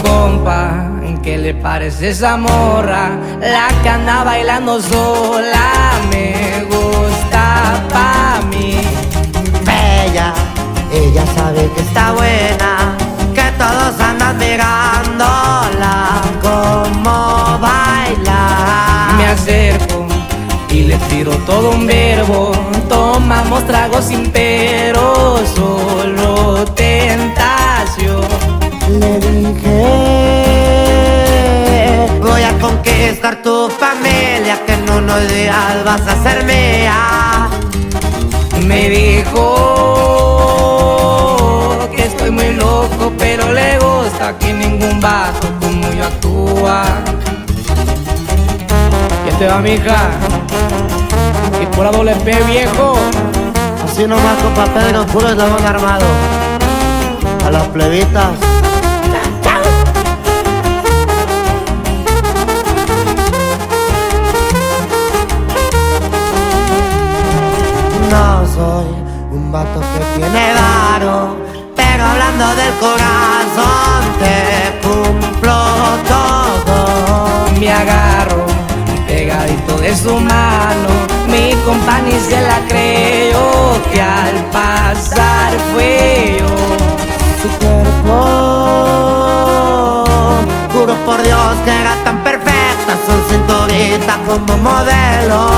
Compa, ¿qué le parece esa morra? La que anda bailando sola me gusta pa' mí. Bella, ella sabe que está buena, que todos andan mirándola como baila. Me acerco y le tiro todo un verbo. Tomamos tragos sin pero, solo tentación. Le dije, voy a conquistar tu familia, que en unos días vas a ser mía. Me dijo que estoy muy loco, pero le gusta que ningún vato como yo actúa. ¿Quién te va, mija? Y por doble P, viejo. Así nomás, compa Pedro, puro eslabón armado. A las plebitas. No soy un vato que tiene varo, pero hablando del corazón te cumplo todo. Me agarro pegadito de su mano, mi compa ni se la creyó, que al pasar fue yo. Su cuerpo, juro por Dios que era tan perfecta, su cinturita como modelo.